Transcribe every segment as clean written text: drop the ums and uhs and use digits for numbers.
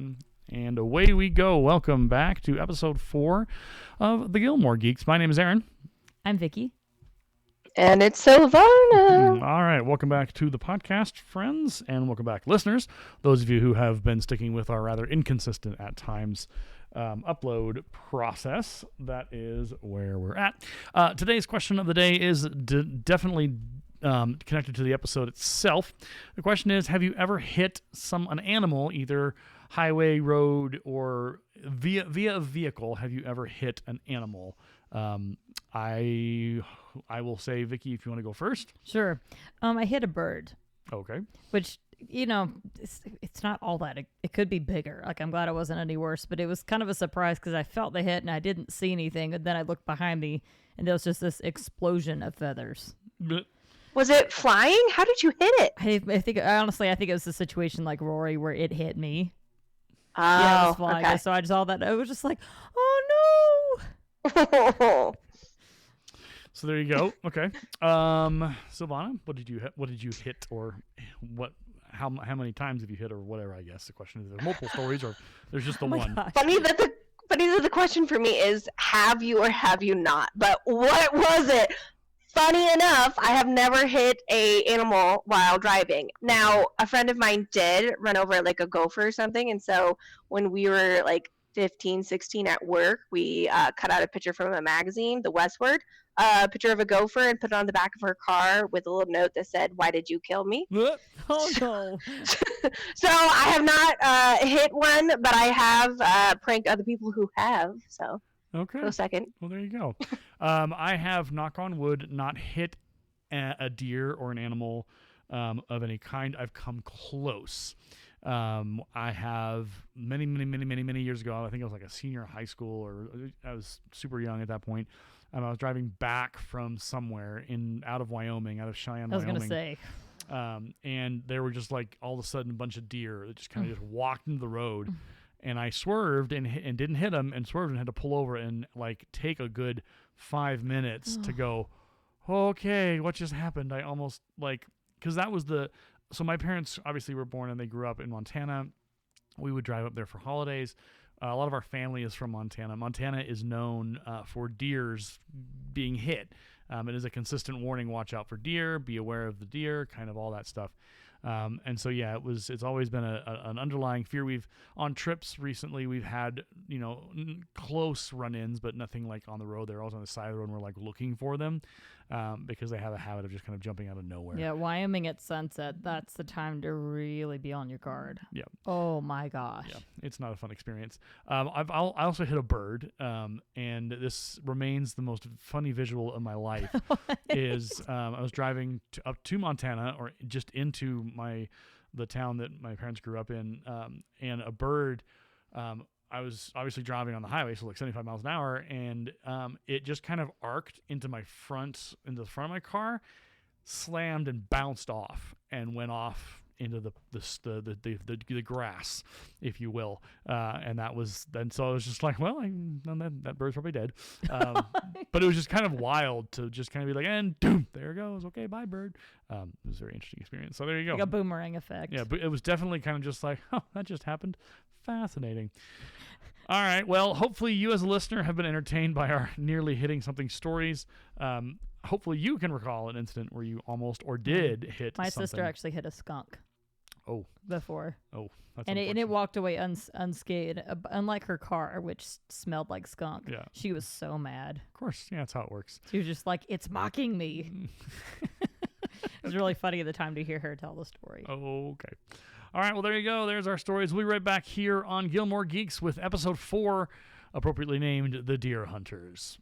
everyone. And away we go. Welcome back to episode 4 of the Gilmore Geeks. My name is Aaron. I'm Vicki. And it's Silvana. All right. Welcome back to the podcast, friends, and welcome back, listeners. Those of you who have been sticking with our rather inconsistent at times upload process, that is where we're at. Today's question of the day is definitely connected to the episode itself. The question is, have you ever hit an animal, either highway, road, or via a vehicle? Have you ever hit an animal? I will say, Vicki, if you want to go first. Sure. I hit a bird. Okay. Which, it's not all that. It could be bigger. Like, I'm glad it wasn't any worse, but it was kind of a surprise because I felt the hit and I didn't see anything. And then I looked behind me and there was just this explosion of feathers. Was it flying? How did you hit it? I think it was a situation like Rory where it hit me. Oh, yeah, it was flying. okay. So I just saw that. I was just like, oh no. So there you go. Okay. Silvana, what did you hit, or what? How many times have you hit, or whatever? I guess the question is, there's multiple stories, or there's just the one. Gosh. Funny that the question for me is, have you or have you not? But what was it? Funny enough, I have never hit a animal while driving. Now, a friend of mine did run over like a gopher or something, and so when we were like 15, 16 at work, we cut out a picture from a magazine, The Westward, a picture of a gopher, and put it on the back of her car with a little note that said, "Why did you kill me?" Oh no. So I have not hit one, but I have pranked other people who have. So Okay. go second. Well, there you go. I have, knock on wood, not hit a deer or an animal of any kind. I've come close. I have many years ago. I think I was like a senior in high school, or I was super young at that point. I was driving back from somewhere out of Wyoming, out of Cheyenne, I was Wyoming. going to say. And there were just like all of a sudden a bunch of deer that just kind of just walked into the road. And I swerved and didn't hit them, and swerved and had to pull over and like take a good 5 minutes to go, okay, what just happened? I almost because that was so my parents obviously were born and they grew up in Montana. We would drive up there for holidays. A lot of our family is from Montana. Montana is known for deers being hit. It is a consistent warning: watch out for deer, be aware of the deer, kind of all that stuff. And so, yeah, it's always been an underlying fear. On trips recently, we've had, close run-ins, but nothing like on the road. They're always on the side of the road, and we're like looking for them because they have a habit of just kind of jumping out of nowhere. Yeah, Wyoming at sunset, that's the time to really be on your guard. Yeah. Oh my gosh. Yeah, it's not a fun experience. I also hit a bird, and this remains the most funny visual of my life. Is I was driving up to Montana, or just into the town that my parents grew up in, and a bird. I was obviously driving on the highway, so like 75 miles an hour, and it just kind of arced into the front of my car, slammed and bounced off, and went off into the grass, if you will, and that was then. So I was just like, well, that bird's probably dead, but it was just kind of wild to just kind of be like, and doom, there it goes. Okay, bye, bird. It was a very interesting experience. So there you go. Like a boomerang effect. Yeah, but it was definitely kind of just like, oh, that just happened. Fascinating. All right. Well, hopefully you as a listener have been entertained by our nearly hitting something stories. Hopefully you can recall an incident where you almost or did hit My something. sister actually hit a skunk. Oh. Before. Oh, that's and unfortunate. it walked away unscathed, unlike her car, which smelled like skunk. Yeah. She was so mad. Of course. Yeah, that's how it works. She was just like, it's mocking me. It was really funny at the time to hear her tell the story. Okay. All right, well, there you go. There's our stories. We'll be right back here on Gilmore Geeks with episode 4, appropriately named The Deer Hunters.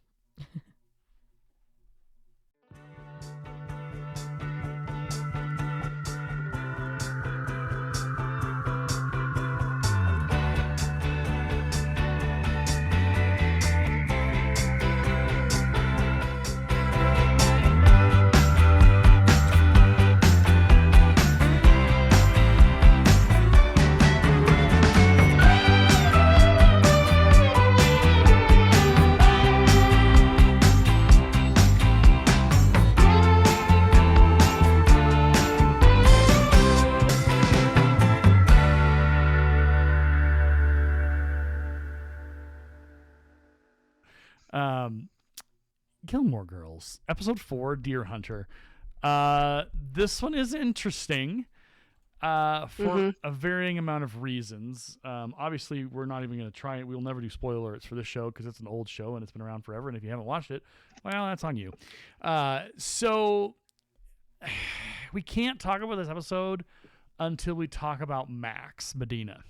Gilmore Girls, episode 4, Deer Hunter. This one is interesting for a varying amount of reasons. Obviously, we're not even going to try it. We'll never do spoiler alerts for this show because it's an old show and it's been around forever. And if you haven't watched it, well, that's on you. So we can't talk about this episode until we talk about Max Medina.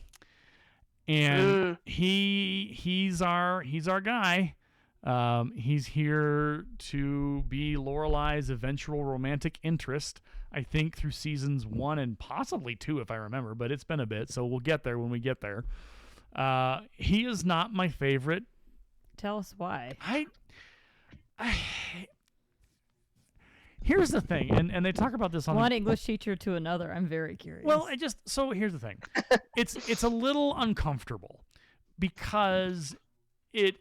And he's our guy. He's here to be Lorelai's eventual romantic interest, I think, through seasons 1 and possibly 2, if I remember, but it's been a bit, so we'll get there when we get there. He is not my favorite. Tell us why. Here's the thing, and they talk about this on one English teacher to another. I'm very curious. Well, so here's the thing. It's a little uncomfortable because it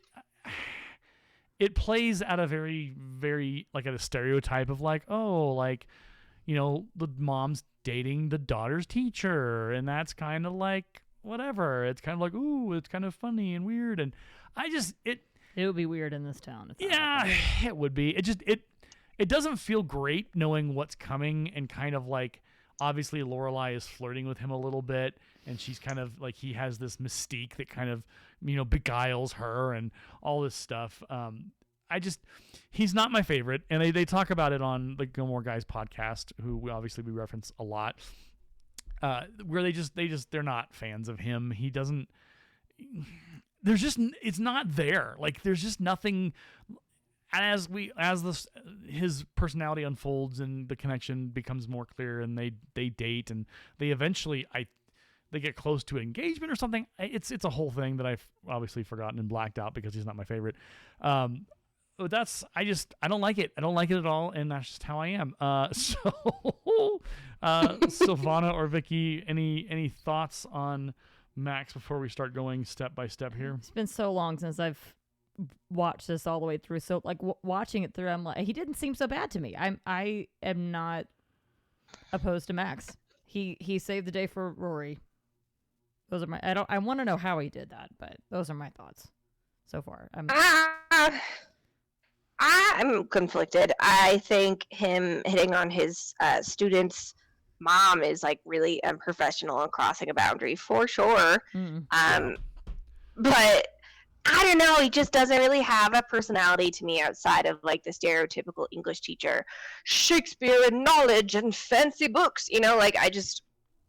plays at a very, very, like, at a stereotype of, like, oh, like, you know, the mom's dating the daughter's teacher, and that's kind of like whatever. It's kind of like, ooh, it's kind of funny and weird, and it would be weird in this town. Yeah, it would be. It doesn't feel great knowing what's coming, and kind of like, obviously Lorelai is flirting with him a little bit, and she's kind of like, he has this mystique that kind of, you know, beguiles her and all this stuff. He's not my favorite, and they talk about it on the Gilmore Guys podcast, who we reference a lot, where they're not fans of him. He doesn't. It's not there. Like, there's just nothing. As his personality unfolds and the connection becomes more clear, and they date, and they eventually they get close to engagement or something. It's a whole thing that I've obviously forgotten and blacked out because he's not my favorite. But I don't like it. I don't like it at all, and that's just how I am. Silvana or Vicki, any thoughts on Max before we start going step by step here? It's been so long since I've watched this all the way through, so like watching it through, I'm like, he didn't seem so bad to me. I am not opposed to Max. He saved the day for Rory. Those are I want to know how he did that, but those are my thoughts so far. I'm conflicted. I think him hitting on his student's mom is like really unprofessional and crossing a boundary for sure. But I don't know, he just doesn't really have a personality to me outside of like the stereotypical English teacher, Shakespeare and knowledge and fancy books, you know, like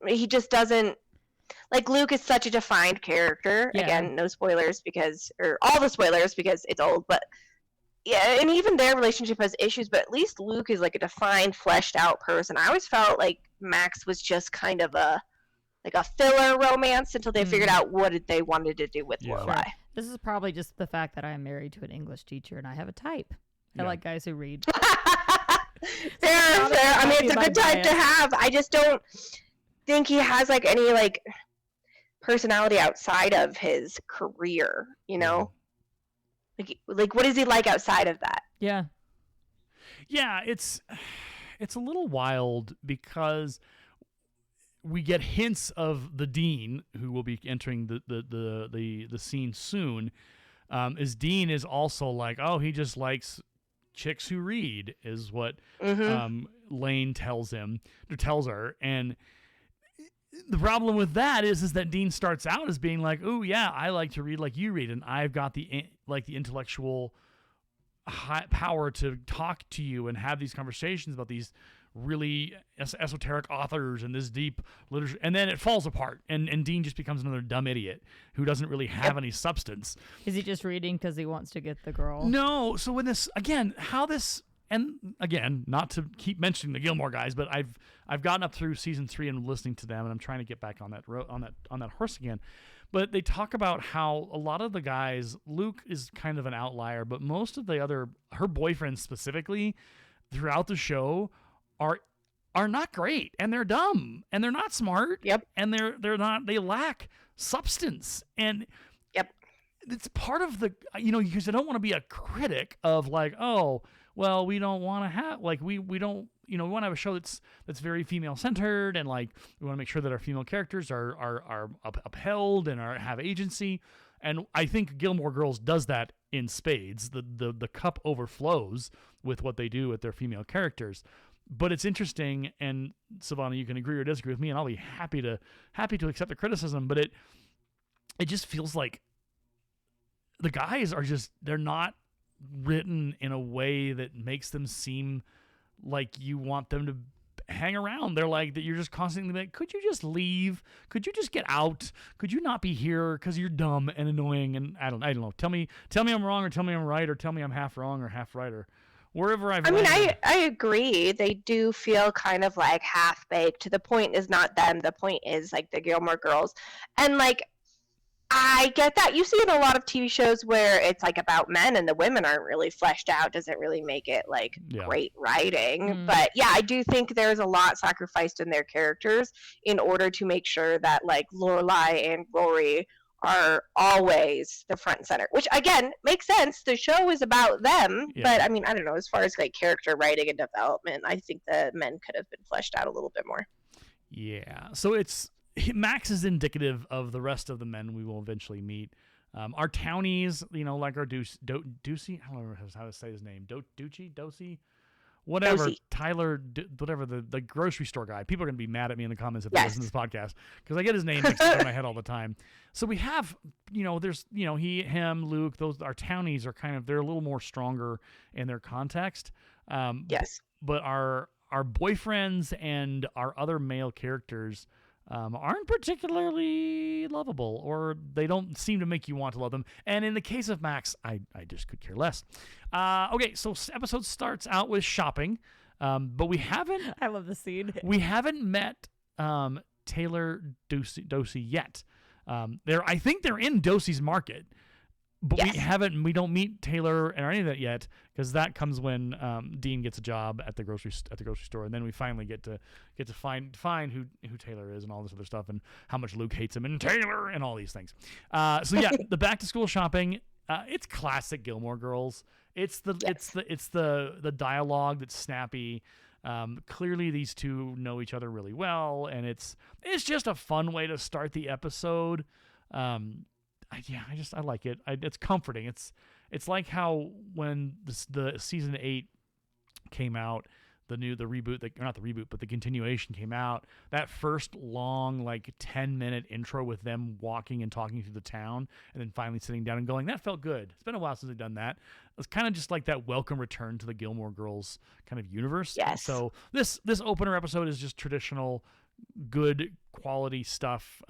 he just doesn't, like, Luke is such a defined character. Yeah. Again, no spoilers or all the spoilers because it's old, but yeah, and even their relationship has issues, but at least Luke is like a defined, fleshed out person. I always felt like Max was just kind of a filler romance until they figured out what they wanted to do with Lorelai. Sure. This is probably just the fact that I am married to an English teacher and I have a type. I like guys who read. Fair. I mean, it's a good type to have. I just don't think he has like any like personality outside of his career, you know? Like what is he like outside of that? Yeah. Yeah, it's a little wild because we get hints of the Dean, who will be entering the scene soon. As Dean is also like, oh, he just likes chicks who read, is what Lane tells her. And the problem with that is that Dean starts out as being like, oh yeah, I like to read like you read, and I've got the intellectual high power to talk to you and have these conversations about these really esoteric authors and this deep literature, and then it falls apart, and Dean just becomes another dumb idiot who doesn't really have any substance. Is he just reading because he wants to get the girl? No. So when this again, and again, not to keep mentioning the Gilmore Guys, but I've gotten up through season 3 and listening to them, and I'm trying to get back on that horse again. But they talk about how a lot of the guys, Luke is kind of an outlier, but most of her boyfriends specifically, throughout the show, are not great, and they're dumb, and they're not smart. Yep. And they lack substance. And yep. It's part of the, because I don't want to be a critic of like, oh, well, we don't want to have, like, we don't, we want to have a show that's very female centered, and like we want to make sure that our female characters are upheld and have agency. And I think Gilmore Girls does that in spades. The cup overflows with what they do with their female characters. But it's interesting, and Silvana, you can agree or disagree with me, and I'll be happy to accept the criticism. But it just feels like the guys are they're not written in a way that makes them seem like you want them to hang around. They're like that. You're just constantly like, could you just leave? Could you just get out? Could you not be here because you're dumb and annoying? And I don't know. Tell me I'm wrong, or tell me I'm right, or tell me I'm half wrong or half right, or wherever I've. I mean, I agree. They do feel kind of like half baked. The point is not them. The point is like the Gilmore Girls, and like I get that. You see in a lot of TV shows where it's like about men and the women aren't really fleshed out. Doesn't really make it like great writing. But yeah, I do think there's a lot sacrificed in their characters in order to make sure that like Lorelai and Rory are always the front and center, which again makes sense. The show is about them, but I mean, I don't know, as far as like character writing and development, I think the men could have been fleshed out a little bit more. Yeah. So Max is indicative of the rest of the men we will eventually meet. Our townies, like our Ducey, I don't know how to say his name, Dosey, whatever, Dosey. Tyler, whatever, the grocery store guy. People are going to be mad at me in the comments if they listen to this podcast, because I get his name mixed up in my head all the time. So we have, there's, he, him, Luke, our townies are they're a little more stronger in their context. Yes. But our boyfriends and our other male characters aren't particularly lovable, or they don't seem to make you want to love them. And in the case of Max, I just could care less. Okay, so episode starts out with shopping, but we haven't. I love the scene. We haven't met Taylor Dosey yet. I think they're in Dosey's Market, but we don't meet Taylor or any of that yet, because that comes when Dean gets a job at the grocery store, and then we finally get to find who Taylor is and all this other stuff, and how much Luke hates him and Taylor and all these things. So yeah, the back to school shopping, it's classic Gilmore Girls. It's the dialogue that's snappy. Clearly these two know each other really well, and it's just a fun way to start the episode. I like it. It's comforting. It's like how when the season 8 came out, the continuation came out. That first long 10-minute intro with them walking and talking through the town, and then finally sitting down and going, that felt good. It's been a while since they've done that. It's kind of just like that welcome return to the Gilmore Girls kind of universe. Yes. So this opener episode is just traditional, good quality stuff.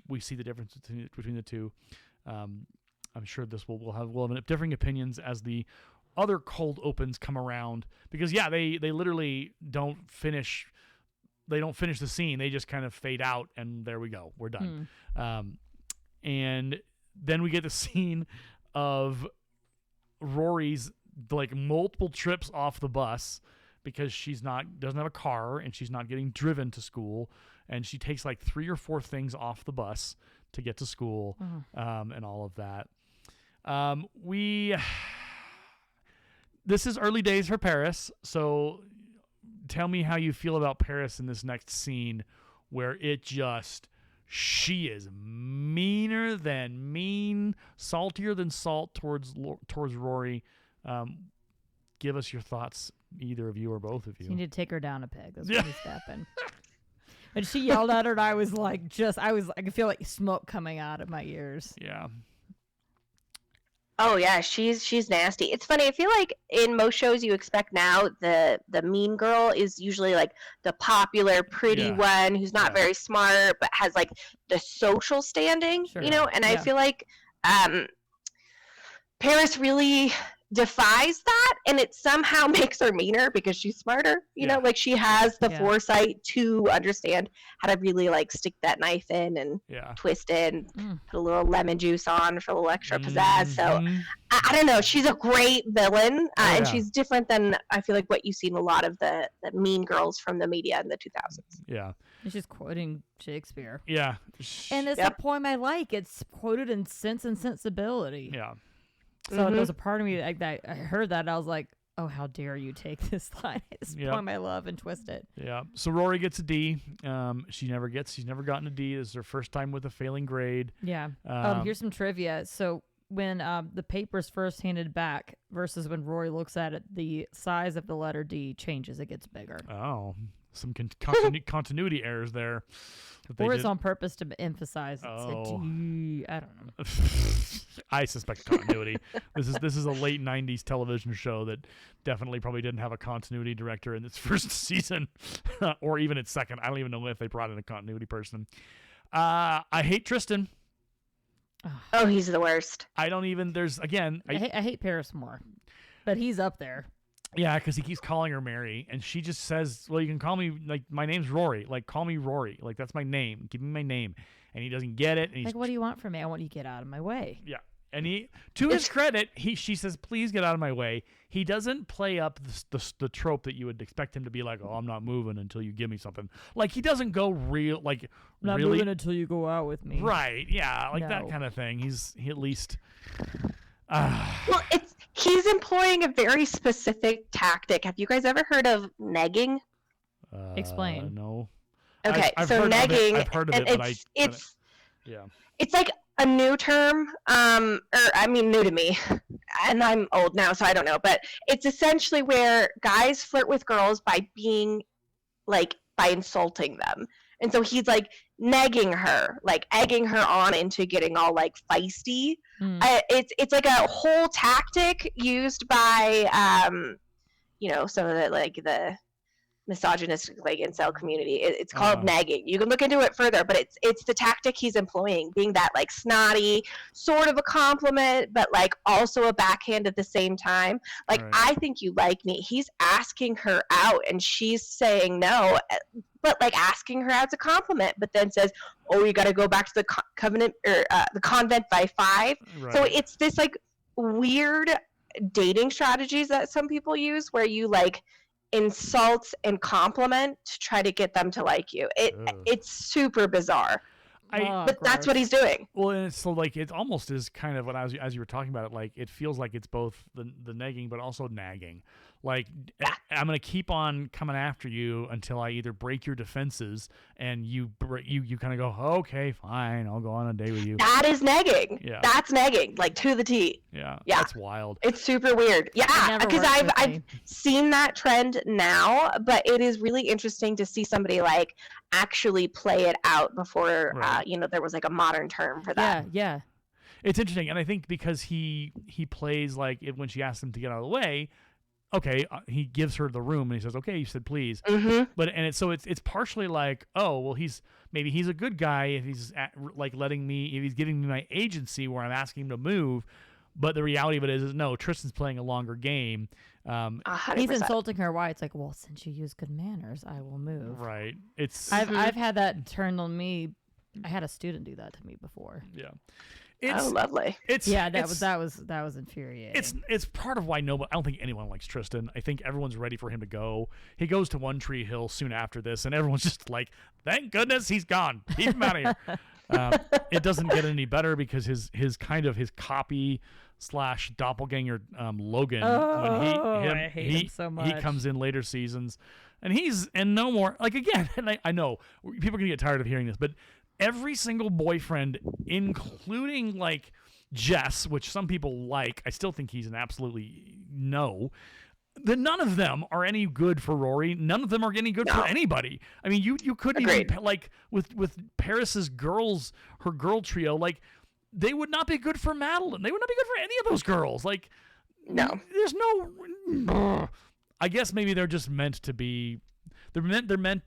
We see the difference between the two. I'm sure we'll have differing opinions as the other cold opens come around, because they literally don't finish the scene. They just kind of fade out, and there we go, we're done. And then we get the scene of Rory's multiple trips off the bus, because doesn't have a car, and she's not getting driven to school, and she takes 3 or 4 things off the bus to get to school, and all of that. This is early days for Paris, so tell me how you feel about Paris in this next scene, where she is meaner than mean, saltier than salt towards Rory. Give us your thoughts, either of you or both of you. You need to take her down a peg. That's what needs to happen. And she yelled at her, and I could feel smoke coming out of my ears. Yeah. Oh yeah, she's nasty. It's funny. I feel like in most shows you expect now the mean girl is usually the popular, pretty one who's not very smart but has the social standing, sure. And I feel like Paris really defies that, and it somehow makes her meaner because she's smarter, she has the foresight to understand how to really stick that knife in and twist it and put a little lemon juice on for a little extra pizzazz. So I don't know, she's a great villain, and she's different than I feel like what you see in a lot of the mean girls from the media in the 2000s. It's just quoting Shakespeare, and it's a poem I like. It's quoted in Sense and Sensibility. So there was a part of me that I heard that, and I was like, oh, how dare you take this line, this poem I love, and twist it. So Rory gets a D. She's never gotten a D. This is her first time with a failing grade. Here's some trivia. So when the paper's first handed back versus when Rory looks at it, the size of the letter D changes. It gets bigger. Oh, some continuity errors there. Or it's on purpose to emphasize it's a Oh. D. I don't know. I suspect continuity. This is a late '90s television show that definitely probably didn't have a continuity director in its first season, or even its second. I don't even know if they brought in a continuity person. I hate Tristan. Oh, he's the worst. I don't even. There's again. I hate Paris more, but he's up there. Yeah, because he keeps calling her Mary, and she just says, "Well, you can call me like my name's Rory. Like call me Rory. Like that's my name. Give me my name." And he doesn't get it. And he's Like, what do you want from me? I want you to get out of my way. yeah. And he, to his credit, she says, "Please get out of my way." He doesn't play up the trope that you would expect him to be like, "Oh, I'm not moving until you give me something." Like he doesn't go real like I'm not really moving until you go out with me. right. Yeah, like that No. kind of thing. He at least. Well, he's employing a very specific tactic. Have you guys ever heard of negging? Explain. No. Okay, I've so heard of it. negging, I've heard of and it, but yeah. it's like a new term, or I mean, new to me, and I'm old now, so I don't know. But it's essentially where guys flirt with girls by being, like, by insulting them, and so he's like negging her, like egging her on into getting all like feisty. Hmm. It's like a whole tactic used by some of the misogynistic like incel community. It's called nagging. You can look into it further, but it's the tactic he's employing, being that like snotty, sort of a compliment, but like also a backhand at the same time. Like, Right. I think you like me. He's asking her out, and she's saying no, but like asking her as a compliment, but then says, "Oh, you got to go back to the covenant or the convent by 5." Right. So it's this like weird dating strategies that some people use, where you like insult and compliment to try to get them to like you. Ugh. It's super bizarre, but that's what he's doing. Well, and it's so like it almost is kind of what as you were talking about it, like it feels like it's both the negging but also nagging. Like I'm gonna keep on coming after you until I either break your defenses and you kind of go, okay, fine, I'll go on a date with you. That is negging. Yeah. That's negging, like to the T. Yeah, Yeah. that's wild. It's super weird. Yeah, never because worked with I've me. seen that trend now, but it is really interesting to see somebody like actually play it out before Right. there was like a modern term for that. Yeah. It's interesting, and I think because he plays like it when she asks him to get out of the way. Okay, he gives her the room and he says, "Okay, you said please." Mm-hmm. But it's partially like, oh well, he's a good guy if he's like if he's giving me my agency where I'm asking him to move. But the reality of it is no, Tristan's playing a longer game. 100%. He's insulting her. Why? It's like, well, since you use good manners, I will move. Right? It's I've had that turned on me. I had a student do that to me before. yeah. Oh, lovely. That was infuriating. It's part of why I don't think anyone likes Tristan. I think everyone's ready for him to go. He goes to One Tree Hill soon after this, and everyone's just like, "Thank goodness he's gone. Keep him out of here." It doesn't get any better because his copy / doppelganger Logan I hate him so he much. comes in later seasons, and he's no more like again. And I know people are gonna get tired of hearing this, but every single boyfriend, including like Jess, which some people like, I still think he's an absolutely no. None of them are any good for Rory. None of them are any good for anybody. I mean, you couldn't Agreed. even like with Paris's girls, her girl trio, like they would not be good for Madeline. They would not be good for any of those girls. Like, No. there's no. I guess maybe they're just meant to be. They're meant.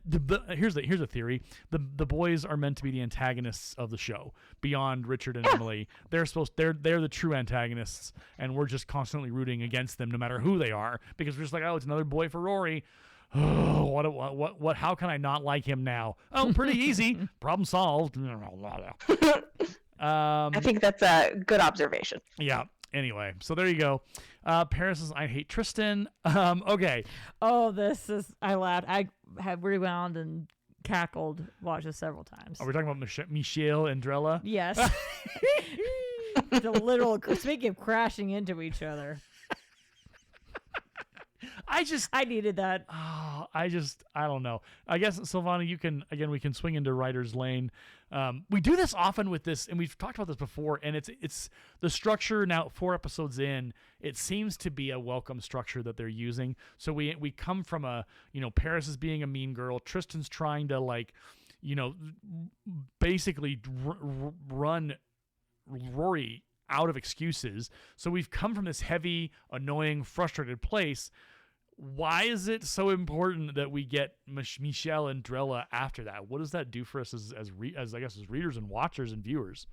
Here's a theory. The boys are meant to be the antagonists of the show. Beyond Richard and Emily, they're the true antagonists, and we're just constantly rooting against them, no matter who they are, because we're just like, oh, it's another boy for Rory. Oh, what? How can I not like him now? Oh, pretty easy. Problem solved. I think that's a good observation. Yeah. Anyway, so there you go. Paris says, I hate Tristan. Okay. Oh, I laughed. I have rewound and cackled, watched this several times. Are we talking about Michelle and Drella? Yes. The literal, speaking of crashing into each other. I needed that. Oh, I don't know. I guess, Silvana, we can swing into writer's lane. We do this often with this, and we've talked about this before, and it's the structure now, 4 episodes in, it seems to be a welcome structure that they're using. So we come from Paris is being a mean girl. Tristan's trying to, like, basically run Rory out of excuses. So we've come from this heavy, annoying, frustrated place. Why is it so important that we get Michelle and Drella after that? What does that do for us as I guess as readers and watchers and viewers?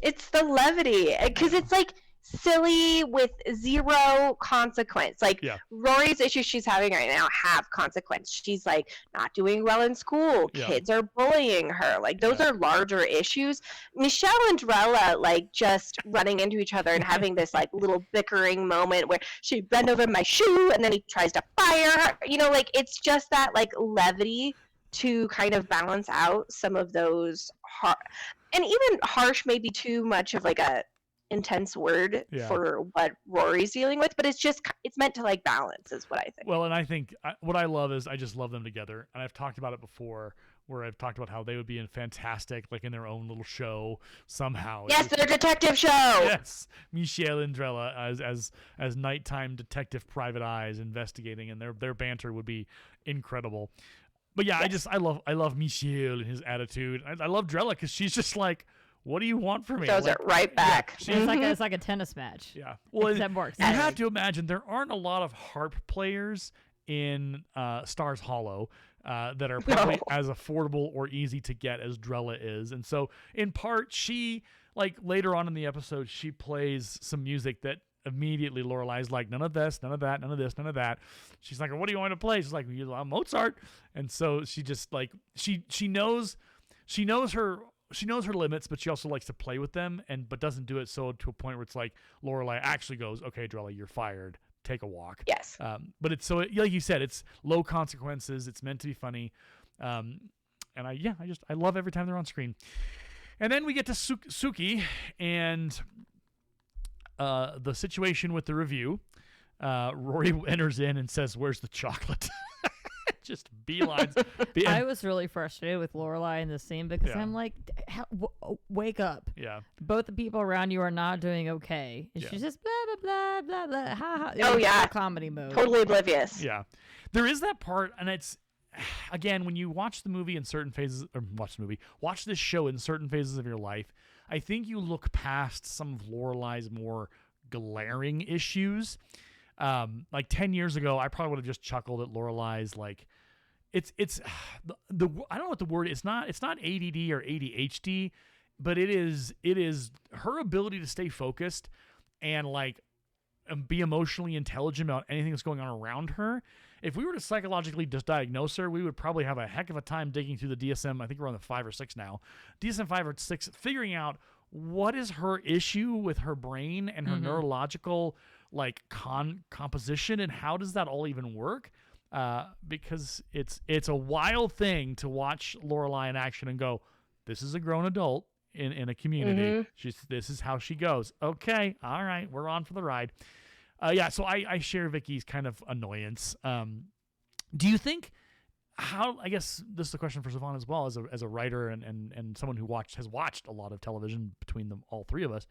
It's the levity, because it's like silly with zero consequence. Like, Rory's issues she's having right now have consequence. She's like not doing well in school. Kids are bullying her. Like, those are larger issues. Michelle and Drella, like, just running into each other and having this like little bickering moment where she bent over my shoe and then he tries to fire her. Like, it's just that like levity to kind of balance out some of those and even harsh may be too much of like a intense word for what Rory's dealing with, but it's meant to like balance is what I think. Well, and I think what I love is I just love them together, and I've talked about it before where I've talked about how they would be fantastic like in their own little show somehow. Yes, their detective show. Yes, Michelle and Drella as nighttime detective private eyes investigating, and their banter would be incredible. But yeah, I love Michelle and his attitude. I love Drella because she's just like, what do you want from me? Throws it right back. Yeah, it's like a tennis match. Yeah. Well, except more you exciting. have to imagine there aren't a lot of harp players in Stars Hollow that are probably as affordable or easy to get as Drella is. And so in part, she, like later on in the episode, she plays some music that immediately Lorelai's like, none of this, none of that, none of this, none of that. She's like, what do you want to play? She's like, Mozart. And so she just like, she knows her limits, but she also likes to play with them, but doesn't do it so to a point where it's like Lorelai actually goes, okay, Drella, you're fired. Take a walk. Yes. But it's like you said, it's low consequences. It's meant to be funny. And I love every time they're on screen. And then we get to Suki and the situation with the review. Rory enters in and says, "Where's the chocolate?" Just beelines. I was really frustrated with Lorelai in this scene because I'm like, wake up. Yeah. Both the people around you are not doing okay. And she's just blah, blah, blah, blah, blah, ha, ha. Oh, yeah. Comedy mode. Totally oblivious. Yeah. There is that part, and it's, again, when you watch the movie in certain phases, or watch this show in certain phases of your life, I think you look past some of Lorelai's more glaring issues. Like 10 years ago, I probably would have just chuckled at Lorelai's like, it's the I don't know what the word is. It's not ADD or ADHD, but it is her ability to stay focused and like be emotionally intelligent about anything that's going on around her. If we were to psychologically just diagnose her, we would probably have a heck of a time digging through the DSM. I think we're on the 5 or 6 now. DSM 5 or 6, figuring out what is her issue with her brain and her neurological like composition, and how does that all even work? Because it's a wild thing to watch Lorelai in action and go, this is a grown adult in a community. This is how she goes. Okay, all right, we're on for the ride. So I share Vicki's kind of annoyance. Do you think I guess this is a question for Silvana as well, as a writer and someone who has watched a lot of television between them, all three of us.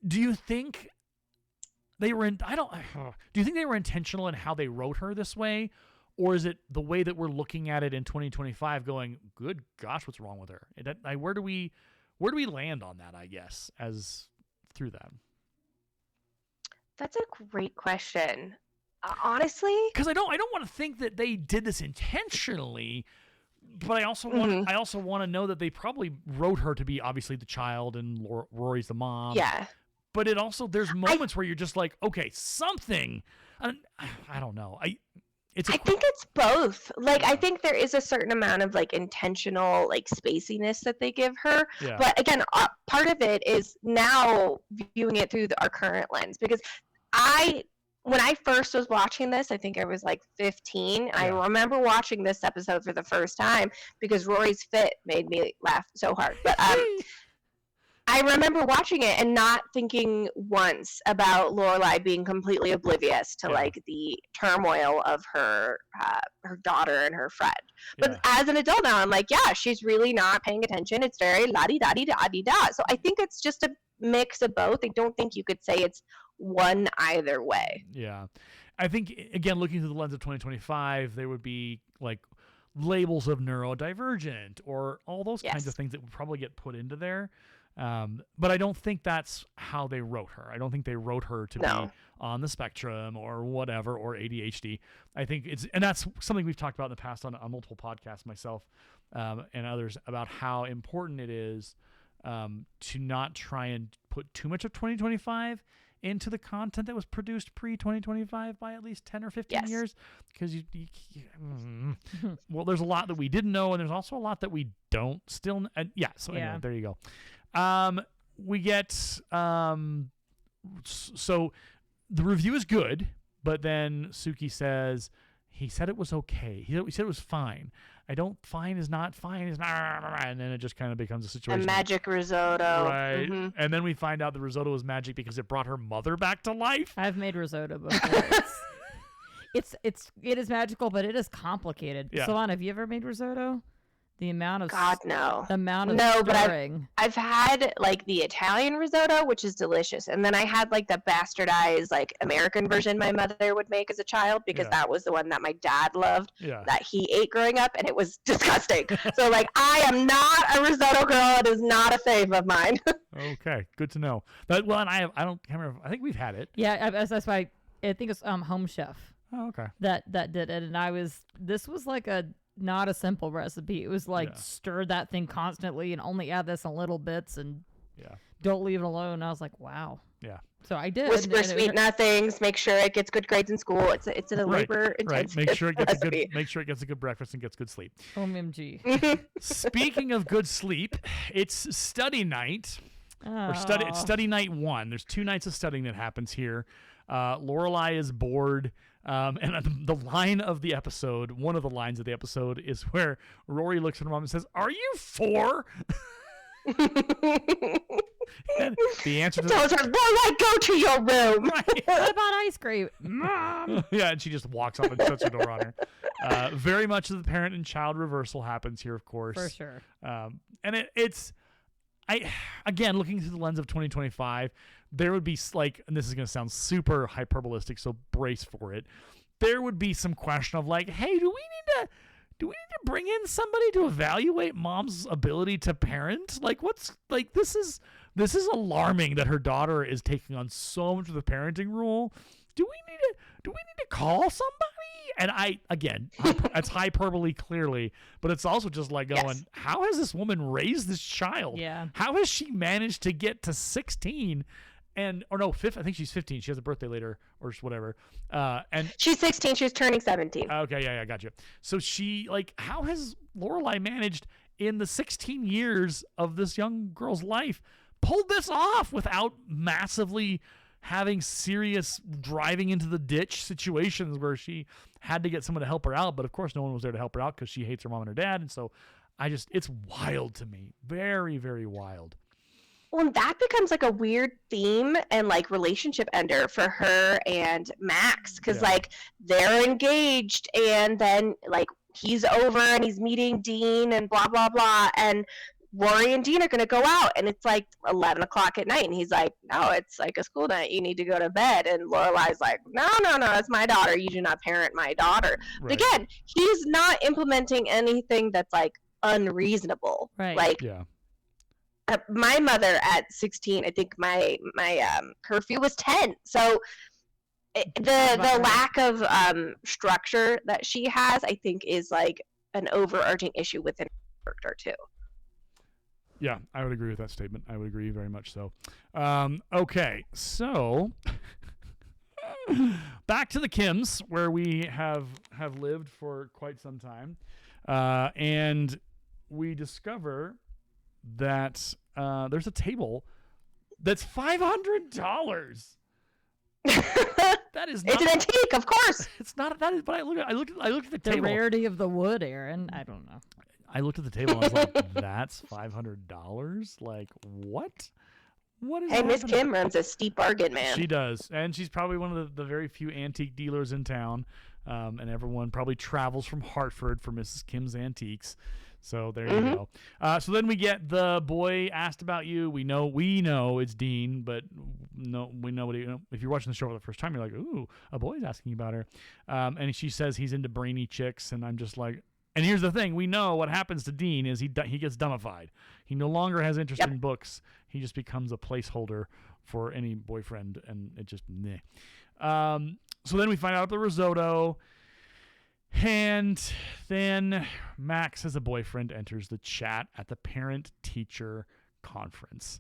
Do you think they were do you think they were intentional in how they wrote her this way, or is it the way that we're looking at it in 2025 going, good gosh, what's wrong with her? Where do we land on that, I guess, as through that? That's a great question. Honestly, because I don't want to think that they did this intentionally, but I also want to know that they probably wrote her to be obviously the child and Rory's the mom. Yeah. But it also, there's moments where you're just like, okay, something. I don't know. I think it's both. Like, I think there is a certain amount of like intentional like spaciness that they give her. Yeah. But again, part of it is now viewing it through our current lens, because when I first was watching this, I think I was like 15. Yeah. I remember watching this episode for the first time because Rory's fit made me laugh so hard. But I remember watching it and not thinking once about Lorelai being completely oblivious to like the turmoil of her daughter and her friend. But as an adult now, I'm like, yeah, she's really not paying attention. It's very la-di-da-di-da-di-da. So I think it's just a mix of both. I don't think you could say it's one either way. Yeah. I think, again, looking through the lens of 2025, there would be like labels of neurodivergent or all those kinds of things that would probably get put into there. But I don't think that's how they wrote her. I don't think they wrote her to be on the spectrum or whatever, or ADHD. I think and that's something we've talked about in the past on multiple podcasts, myself and others, about how important it is to not try and put too much of 2025 into the content that was produced pre-2025 by at least 10 or 15 years, because well, there's a lot that we didn't know, and there's also a lot that we don't still anyway, there you go. We get so the review is good, but then Suki says he said it was okay. He said it was fine. Fine is not, and then it just kind of becomes a situation. A magic risotto. Right. Mm-hmm. And then we find out the risotto was magic because it brought her mother back to life. I've made risotto before. It is magical, but it is complicated. Yeah. Silvana, have you ever made risotto? The amount of no. The amount of stirring. But I've had like the Italian risotto, which is delicious, and then I had like the bastardized like American version my mother would make as a child, because that was the one that my dad loved that he ate growing up, and it was disgusting. So like, I am not a risotto girl. It is not a fave of mine. Okay, good to know. And I can't remember. I think we've had it. Yeah, that's why I think it's Home Chef. Oh, okay. That did it, and this was like not a simple recipe. It was like stir that thing constantly and only add this in little bits and don't leave it alone. I was like, wow. Yeah. So I did. Whisper sweet nothings. Make sure it gets good grades in school. It's a labor intensive Make sure it gets a good breakfast and gets good sleep. OMG. Speaking of good sleep, it's study night. It's study night 1. There's 2 nights of studying that happens here. Lorelai is bored. And the line of the episode, one of the lines of the episode, is where Rory looks at her mom and says, "Are you 4?" And the answer to tells her, "Lorelai, go to your room." Right. What about ice cream, Mom? Yeah, and she just walks off and shuts her door on her. Very much of the parent and child reversal happens here, of course. For sure. And it's again, looking through the lens of 2025, there would be like, and this is going to sound super hyperbolistic, so brace for it. There would be some question of like, hey, do we need to bring in somebody to evaluate mom's ability to parent? Like, what's like, this is alarming that her daughter is taking on so much of the parenting role. Do we need to call somebody? And that's hyperbole clearly, but it's also just like going, how has this woman raised this child? Yeah. How has she managed to get to 16? I think she's 15. She has a birthday later or whatever. And she's 16. She's turning 17. Okay. Yeah. I got you. So how has Lorelai managed in the 16 years of this young girl's life pulled this off without massively having serious driving into the ditch situations where she had to get someone to help her out, but of course no one was there to help her out because she hates her mom and her dad, and so it's wild to me. Very, very wild. Well, and that becomes like a weird theme and like relationship ender for her and Max, because like they're engaged, and then like he's over and he's meeting Dean and blah blah blah, and Rory and Dean are going to go out, and it's like 11 o'clock at night, and he's like, no, it's like a school night, you need to go to bed. And Lorelai's like, no, it's my daughter, you do not parent my daughter. Right. But again, he's not implementing anything that's like unreasonable. Right. Like, my mother at 16, I think my curfew was 10. So the lack of structure that she has, I think, is like an overarching issue within her character too. Yeah, I would agree with that statement. I would agree very much so. Okay, so back to the Kims, where we have lived for quite some time, and we discover that there's a table that's $500. That is not, it's an antique, of course. It's not that is, but I looked at the table. The rarity of the wood, Aaron. I don't know. I looked at the table and I was like, that's $500? Like, what? What is Hey, Miss happening? Kim runs a steep bargain, man. She does, and she's probably one of the very few antique dealers in town, and everyone probably travels from Hartford for Mrs. Kim's Antiques. So there you go. So then we get the boy asked about you. We know it's Dean, but no, we know what if you're watching the show for the first time, you're like, ooh, a boy's asking about her. And she says he's into brainy chicks, and I'm just like, and here's the thing: we know what happens to Dean is he gets dumbified. He no longer has interest in books. He just becomes a placeholder for any boyfriend, and it just meh. So then we find out the risotto. And then Max, as a boyfriend, enters the chat at the parent-teacher conference.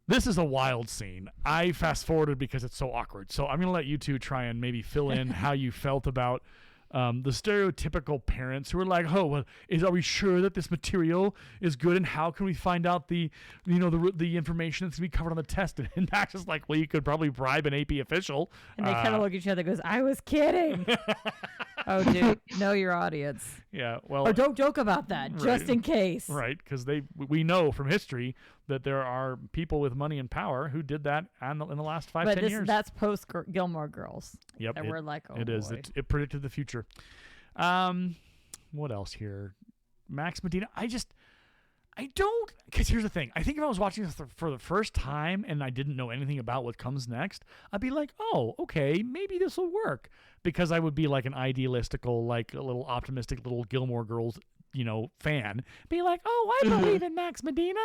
This is a wild scene. I fast-forwarded because it's so awkward. So I'm going to let you two try and maybe fill in how you felt about the stereotypical parents who are like, oh, well, are we sure that this material is good, and how can we find out the information that's going to be covered on the test? And Max is like, well, you could probably bribe an AP official. And they kind of look at each other and goes, I was kidding. Oh, dude, know your audience. Yeah, well. Or don't joke about that, just in case. Right, because we know from history that there are people with money and power who did that in the last 5-10 years. That's post Gilmore Girls. Yep. And we're like, oh, it is. boy. It predicted the future. What else here? Max Medina. I don't, because here's the thing. I think if I was watching this for the first time and I didn't know anything about what comes next, I'd be like, oh, okay, maybe this will work. Because I would be like an idealistical, like a little optimistic little Gilmore Girls, fan. Be like, oh, I believe in Max Medina.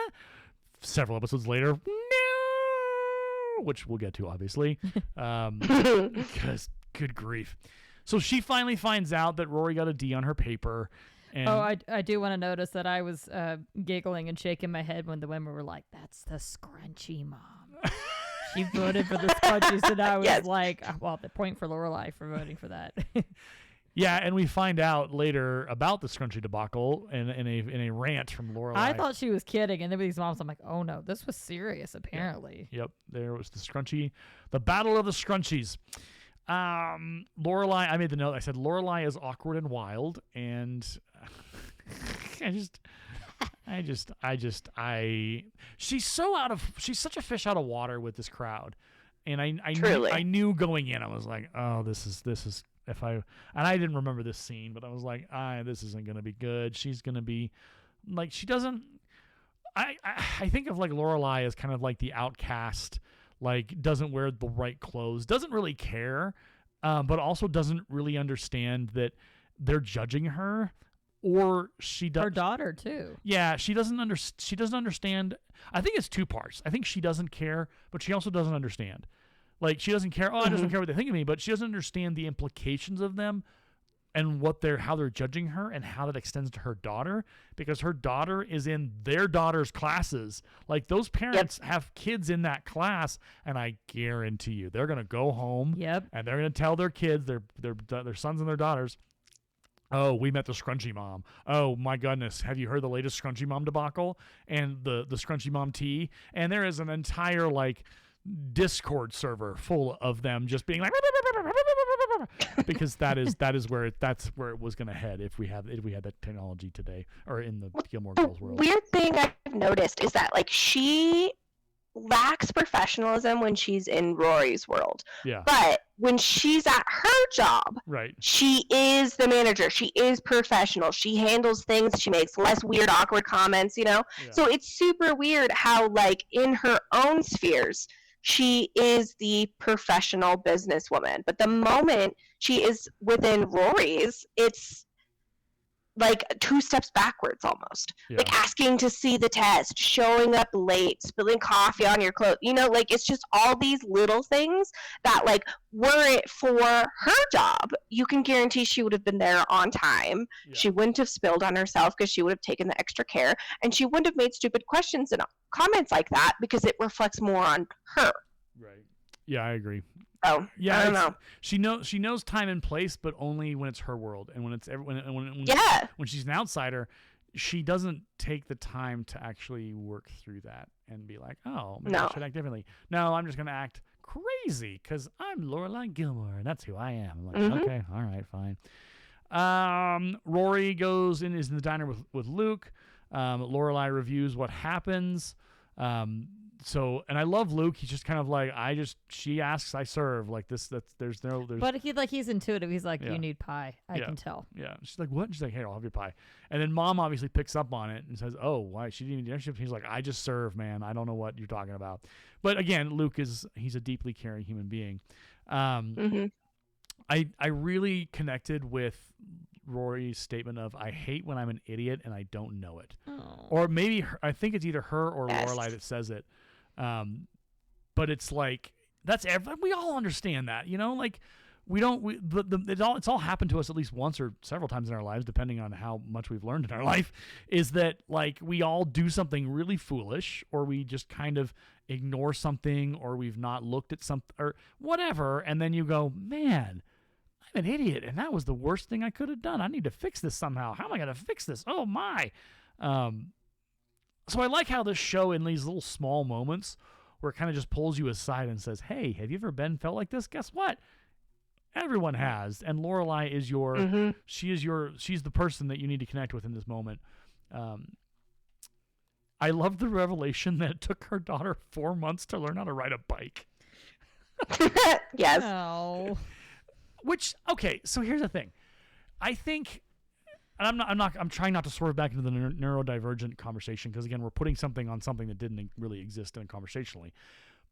Several episodes later, no, which we'll get to, obviously. Because, good grief. So she finally finds out that Rory got a D on her paper. And I do want to notice that I was giggling and shaking my head when the women were like, that's the scrunchy mom. She voted for the scrunchies, and I was like, well, the point for Lorelai for voting for that. Yeah, and we find out later about the scrunchy debacle in a rant from Lorelai. I thought she was kidding, and then with these moms, I'm like, oh no, this was serious, apparently. Yep, there was the scrunchy, the battle of the scrunchies. Lorelai, I made the note. I said Lorelai is awkward and wild, and she's such a fish out of water with this crowd, and I knew going in, I was like, oh, this is and I didn't remember this scene, but I was like, this isn't gonna be good. She's gonna be like, she doesn't. I think of like Lorelai as kind of like the outcast. Like, doesn't wear the right clothes, doesn't really care, but also doesn't really understand that they're judging her, or she does. Her daughter too. Yeah, she doesn't understand. I think it's two parts. I think she doesn't care, but she also doesn't understand. Like, she doesn't care. Oh, I doesn't care what they think of me, but she doesn't understand the implications of them and how they're judging her, and how that extends to her daughter, because her daughter is in their daughter's classes. Like, those parents have kids in that class, and I guarantee you they're going to go home and they're going to tell their kids, their sons and their daughters, oh, we met the scrunchy mom. Oh my goodness, have you heard the latest scrunchy mom debacle and the scrunchy mom tea? And there is an entire like Discord server full of them just being like because that's where it was going to head if we had that technology today, or in the Gilmore Girls world. Weird thing I've noticed is that like she lacks professionalism when she's in Rory's world. Yeah. But when she's at her job, right, she is the manager. She is professional. She handles things. She makes less weird, awkward comments, Yeah. So it's super weird how like in her own spheres, she is the professional businesswoman. But the moment she is within Rory's, it's like 2 steps backwards almost. Yeah. Like asking to see the test, showing up late, spilling coffee on your clothes. Like it's just all these little things that like were it for her job, you can guarantee she would have been there on time. Yeah. She wouldn't have spilled on herself because she would have taken the extra care, and she wouldn't have made stupid questions and comments like that because it reflects more on her. Right. Yeah, I agree. Oh, yeah, I don't know. She knows time and place, but only when it's her world, and when she's an outsider, she doesn't take the time to actually work through that and be like, oh, maybe I should act differently. No, I'm just gonna act crazy because I'm Lorelai Gilmore, and that's who I am. I'm like, okay, all right, fine. Rory is in the diner with Luke. Lorelai reviews what happens. and I love Luke. He's just kind of like, she asks, I serve. Like this, there's. But he's intuitive. He's like, Yeah. you need pie. I can tell. Yeah. She's like, what? And she's like, hey, I'll have your pie. And then Mom obviously picks up on it and says, oh, why? She didn't need dinner. He's like, I just serve, man. I don't know what you're talking about. But again, Luke he's a deeply caring human being. Mm-hmm. I really connected with Rory's statement of, I hate when I'm an idiot and I don't know it. Oh. Or maybe I think it's either her or Yes. Lorelai that says it. But it's like, we all understand that, like it's all happened to us at least once or several times in our lives, depending on how much we've learned in our life, is that like we all do something really foolish, or we just kind of ignore something, or we've not looked at something or whatever. And then you go, man, I'm an idiot, and that was the worst thing I could have done. I need to fix this somehow. How am I going to fix this? Oh my. So I like how this show, in these little small moments where it kind of just pulls you aside and says, hey, have you ever felt like this? Guess what? Everyone has. And Lorelai is she's the person that you need to connect with in this moment. I love the revelation that it took her daughter 4 months to learn how to ride a bike. Yes. Oh. Which, okay, so here's the thing. I think, and I'm trying not to swerve back into the neurodivergent conversation, because again, we're putting something on something that didn't really exist in conversationally.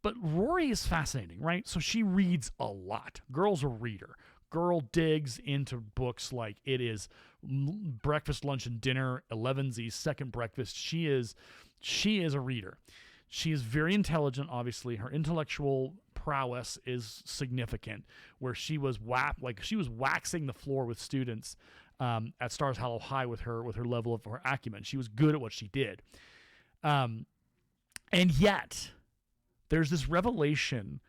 But Rory is fascinating, right? So she reads a lot. Girl's a reader. Girl digs into books like it is breakfast, lunch, and dinner, 11Z's second breakfast. She is a reader. She is very intelligent, obviously. Her intellectual prowess is significant, where she was waxing the floor with students at Stars Hollow High with her level of her acumen. She was good at what she did. And yet there's this revelation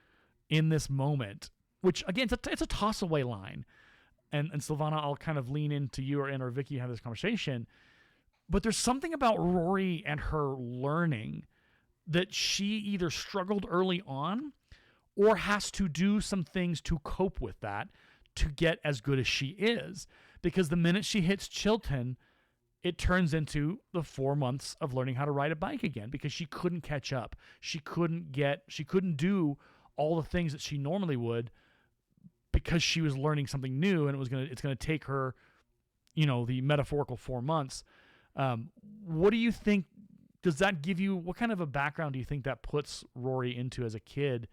in this moment, which again, it's a toss away line. And Silvana, I'll kind of lean into you or Vicki have this conversation, but there's something about Rory and her learning that she either struggled early on or has to do some things to cope with that to get as good as she is. Because the minute she hits Chilton, it turns into the 4 months of learning how to ride a bike again, because she couldn't catch up. She couldn't do all the things that she normally would, because she was learning something new, and it's gonna take her, the metaphorical 4 months. What do you think? Does that give you, what kind of a background do you think that puts Rory into as a kid,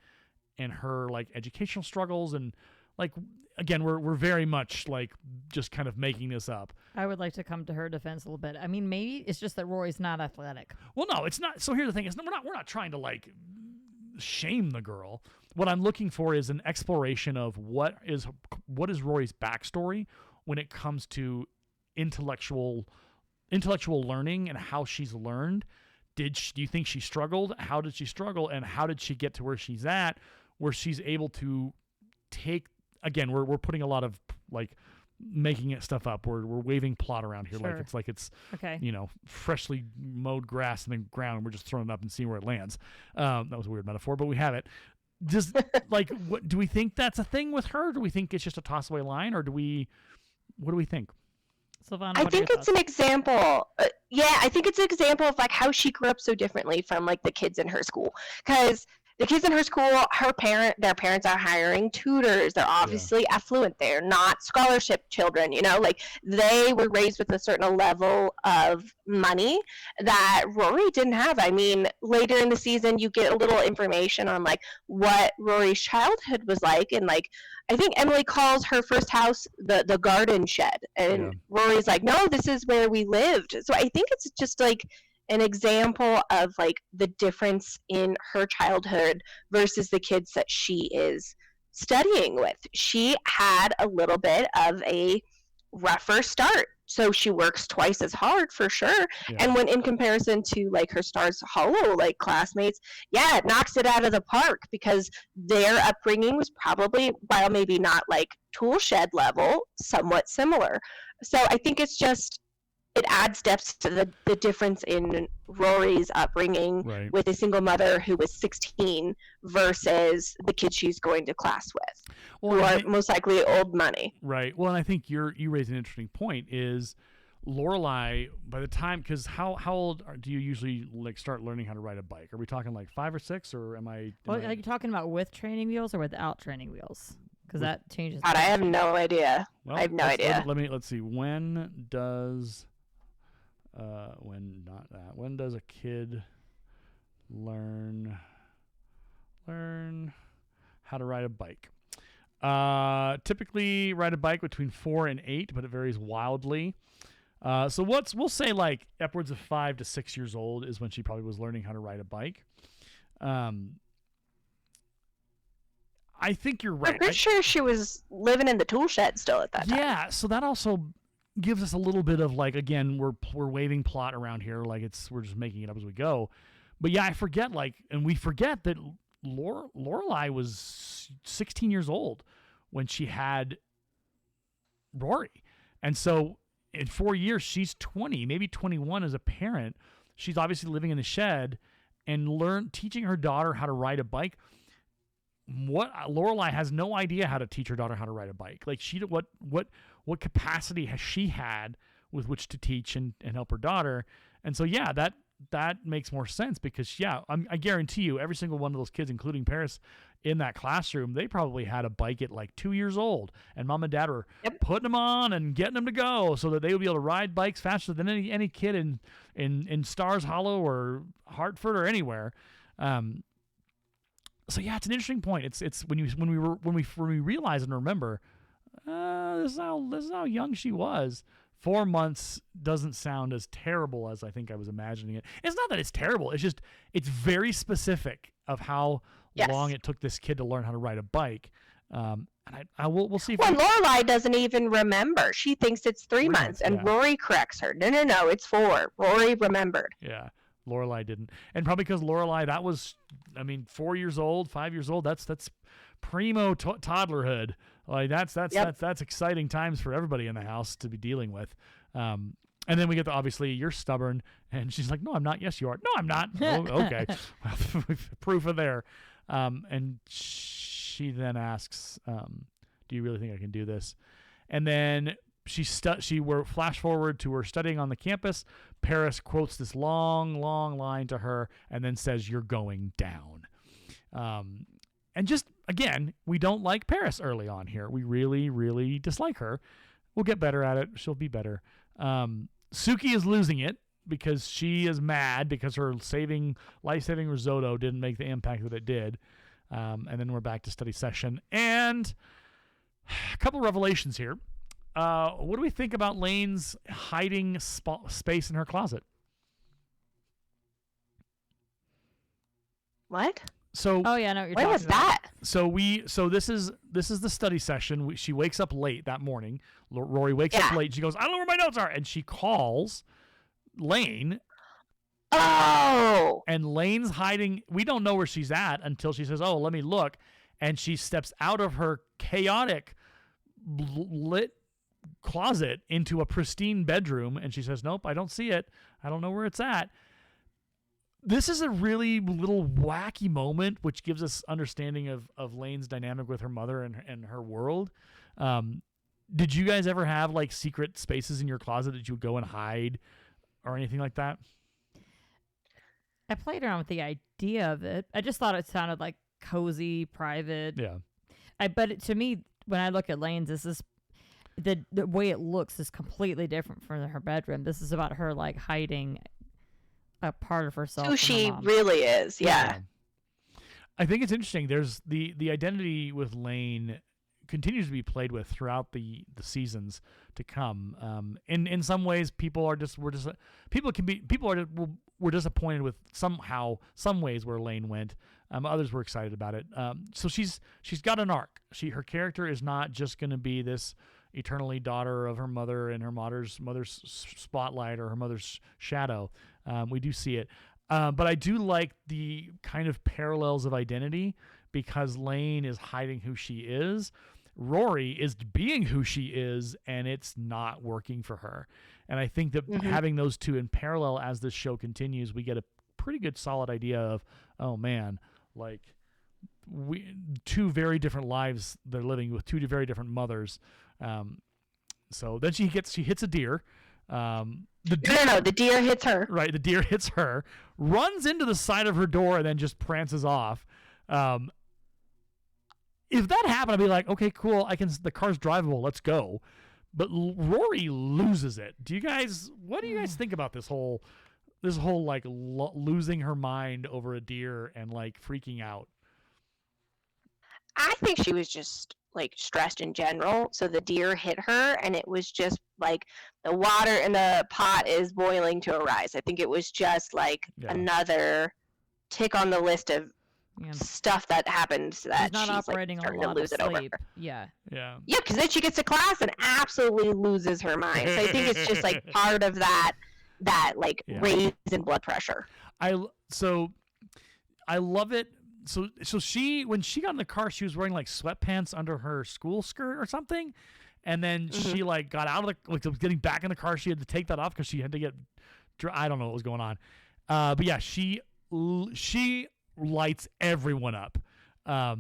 and her like educational struggles? And like, again, we're very much like just kind of making this up. I would like to come to her defense a little bit. I mean, maybe it's just that Rory's not athletic. Well, no, it's not. So here's the thing: we're not trying to like shame the girl. What I'm looking for is an exploration of what is Rory's backstory when it comes to intellectual learning and how she's learned. Do you think she struggled? How did she struggle? And how did she get to where she's at, where she's able to take, again, we're putting a lot of like making it stuff up. We're waving plot around here. Sure. like it's Okay. freshly mowed grass in the ground, and we're just throwing it up and seeing where it lands. That was a weird metaphor, but we have it. Just like, what do we think that's a thing with her? Do we think it's just a toss away line, or what do we think? Silvana, I what are your think it's thoughts? an example. I think it's an example of like how she grew up so differently from like the kids in her school. Because the kids in her school, their parents are hiring tutors. They're obviously affluent. They're not scholarship children. Like they were raised with a certain level of money that Rory didn't have. I mean, later in the season, you get a little information on like what Rory's childhood was like, and like I think Emily calls her first house the garden shed, and Rory's like, no, this is where we lived. So I think it's just like an example of like the difference in her childhood versus the kids that she is studying with. She had a little bit of a rougher start, so she works twice as hard for sure. And when in comparison to like her Stars Hollow like classmates, it knocks it out of the park, because their upbringing was probably, while maybe not like tool shed level, somewhat similar. So I think it's just, it adds depth to the difference in Rory's upbringing with a single mother who was 16 versus the kids she's going to class with, who are most likely old money. Right. Well, and I think you raise an interesting point, is Lorelai, by the time, because how old do you usually like start learning how to ride a bike? Are we talking like 5 or 6, or am I? Well, are you talking about with training wheels or without training wheels? Because that changes. God, I have no idea. Well, I have no idea. Let's see. When does when does a kid learn how to ride a bike? Typically ride a bike between 4 and 8, but it varies wildly. So we'll say like upwards of 5 to 6 years old is when she probably was learning how to ride a bike. I think you're right. I'm pretty sure she was living in the tool shed still at that time. Yeah, so that also gives us a little bit of like, again, we're waving plot around here, like we're just making it up as we go. But yeah, I forget we forget that Lorelai was 16 years old when she had Rory, and so in 4 years she's 20, maybe 21 as a parent. She's obviously living in the shed and teaching her daughter how to ride a bike. What Lorelai has no idea how to teach her daughter how to ride a bike. Like what capacity has she had with which to teach and help her daughter? And so yeah, that makes more sense because yeah, I guarantee you every single one of those kids, including Paris, in that classroom, they probably had a bike at like 2 years old, and mom and dad were putting them on and getting them to go so that they would be able to ride bikes faster than any kid in Stars Hollow or Hartford or anywhere. So yeah, it's an interesting point. It's when we realize and remember, this is how young she was. 4 months doesn't sound as terrible as I think I was imagining it. It's not that it's terrible. It's just it's very specific of how long it took this kid to learn how to ride a bike. And we'll see. Well, Lorelai doesn't even remember. She thinks it's 3 months, and Rory corrects her. No, it's 4. Rory remembered. Yeah. Lorelai didn't, and probably because Lorelai, that was, 4 years old, 5 years old. That's primo toddlerhood. Like that's exciting times for everybody in the house to be dealing with. And then we get to, obviously, you're stubborn, and she's like, no, I'm not. Yes, you are. No, I'm not. Oh, okay, proof of there. And she then asks, do you really think I can do this? And then she were flash forward to her studying on the campus. Paris quotes this long line to her and then says, "You're going down." And just, again, we don't like Paris early on here. We really, really dislike her. We'll get better at it. She'll be better. Suki is losing it because she is mad because her life-saving risotto didn't make the impact that it did. And then we're back to study session. And a couple revelations here. What do we think about Lane's hiding space in her closet? What? So, oh yeah, I know what you're where talking was about. that? So this is the study session. She wakes up late that morning. Rory wakes up late. She goes, I don't know where my notes are, and she calls Lane. Oh. And Lane's hiding. We don't know where she's at until she says, "Oh, let me look," and she steps out of her chaotic lit closet into a pristine bedroom, and she says, "Nope, I don't see it. I don't know where it's at." This is a really little wacky moment, which gives us understanding of Lane's dynamic with her mother and her world. Did you guys ever have like secret spaces in your closet that you would go and hide or anything like that? I played around with the idea of it. I just thought it sounded like cozy, private. Yeah. But to me, when I look at Lane's, this is the way it looks is completely different from her bedroom. This is about her like hiding a part of herself. Who she really is, yeah. I think it's interesting. There's the identity with Lane continues to be played with throughout the seasons to come. In some ways, people are were disappointed with some ways where Lane went. Others were excited about it. So she's got an arc. Her character is not just going to be this eternally daughter of her mother and her mother's spotlight or her mother's shadow. We do see it. But I do like the kind of parallels of identity because Lane is hiding who she is. Rory is being who she is, and it's not working for her. And I think that having those two in parallel as this show continues, we get a pretty good solid idea of, oh man, like two very different lives they're living with two very different mothers. So then she hits a deer. The deer, No, the deer hits her. right, the deer hits her, runs into the side of her door, and then just prances off. If that happened, I'd be like, okay, cool. The car's drivable. Let's go. But Rory loses it. What do you guys think about this whole like losing her mind over a deer and like freaking out? I think she was just like stressed in general. So the deer hit her, and it was just like the water in the pot is boiling to a rise. I think it was just like another tick on the list of stuff that happens that she's not operating like, on a lot to lose of it sleep. over. Yeah. Because then she gets to class and absolutely loses her mind. So I think it's just like part of that like raise in blood pressure. I love it. So she, when she got in the car, she was wearing like sweatpants under her school skirt or something, and then she like got out of the like getting back in the car. She had to take that off because she had to get. I don't know what was going on, but yeah, she lights everyone up. Her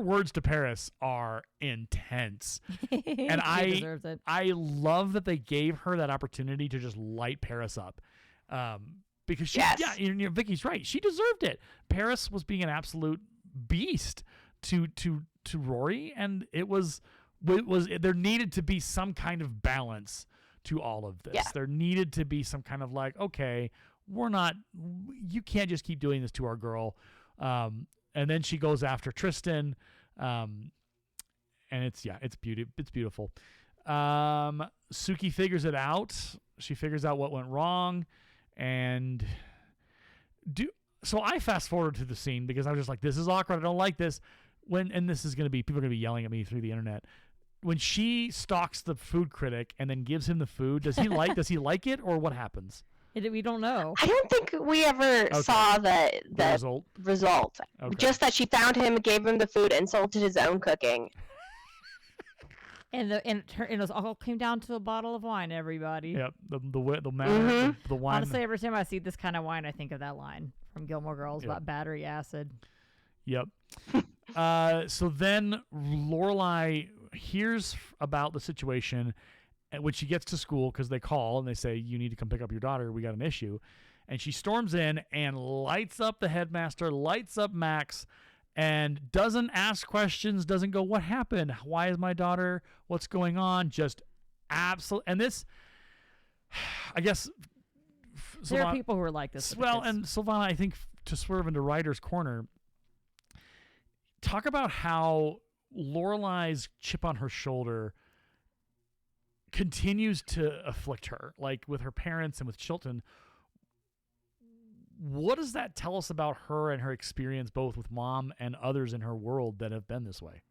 words to Paris are intense, and I love that they gave her that opportunity to just light Paris up. Because Vicky's right. She deserved it. Paris was being an absolute beast to Rory, and it was there needed to be some kind of balance to all of this. Yeah. There needed to be some kind of like, okay, you can't just keep doing this to our girl. And then she goes after Tristan, and it's beautiful. Suki figures it out. She figures out what went wrong. And so I fast forward to the scene because I was just like, this is awkward. I don't like this. And this is going to be, people are going to be yelling at me through the internet. When she stalks the food critic and then gives him the food, does he like it, or what happens? We don't know. I don't think we ever saw the result. Okay. Just that she found him, gave him the food, insulted his own cooking. And it all came down to a bottle of wine, everybody. Yep, the wine. Honestly, every time I see this kind of wine, I think of that line from Gilmore Girls about battery acid. Yep. So then Lorelai hears about the situation, when she gets to school, because they call and they say, you need to come pick up your daughter. We got an issue. And she storms in and lights up the headmaster, lights up Max, and doesn't ask questions, doesn't go, what happened? Why is my daughter? What's going on? Just absolutely. And this, I guess. There are people who are like this. Well, and Silvana, I think, to swerve into Ryder's corner, talk about how Lorelai's chip on her shoulder continues to afflict her, like with her parents and with Chilton. What does that tell us about her and her experience, both with mom and others in her world that have been this way?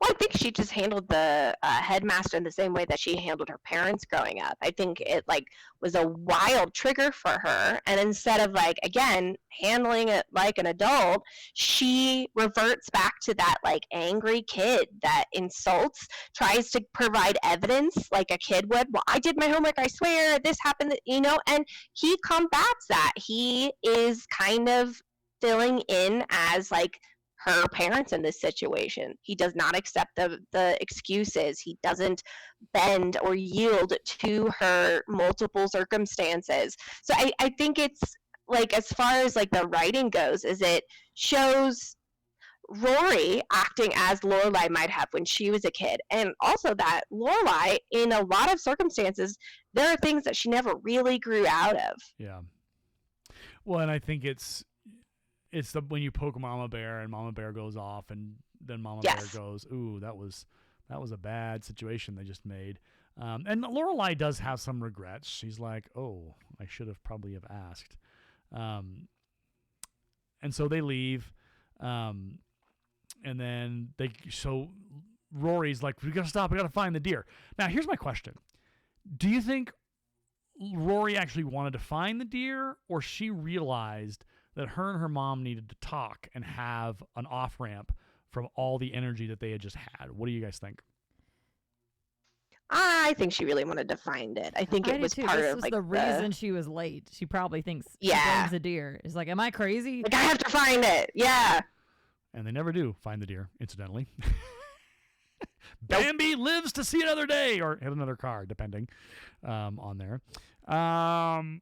Well, I think she just handled the headmaster in the same way that she handled her parents growing up. I think it was a wild trigger for her, and instead of again handling it like an adult, she reverts back to that angry kid that insults, tries to provide evidence like a kid would. Well, I did my homework, I swear, this happened, and he combats that. He is kind of filling in as her parents in this situation. He does not accept the excuses. He doesn't bend or yield to her multiple circumstances. So I think it's as far as the writing goes, is it shows Rory acting as Lorelai might have when she was a kid, and also that Lorelai, in a lot of circumstances, there are things that she never really grew out of. Yeah. Well, and I think it's when you poke Mama Bear and Mama Bear goes off, and then Mama Bear goes, ooh, that was a bad situation they just made. And Lorelai does have some regrets. She's like, oh, I should have probably have asked. And so they leave. And then Rory's like, we got to stop. We got to find the deer. Now, here's my question. Do you think Rory actually wanted to find the deer, or she realized that her and her mom needed to talk and have an off-ramp from all the energy that they had just had? What do you guys think? I think she really wanted to find it. I think it was part this of was the reason she was late. She probably thinks she blames a deer. It's like, am I crazy? I have to find it. Yeah. And they never do find the deer, incidentally. Bambi lives to see another day, or hit another car, depending on there. So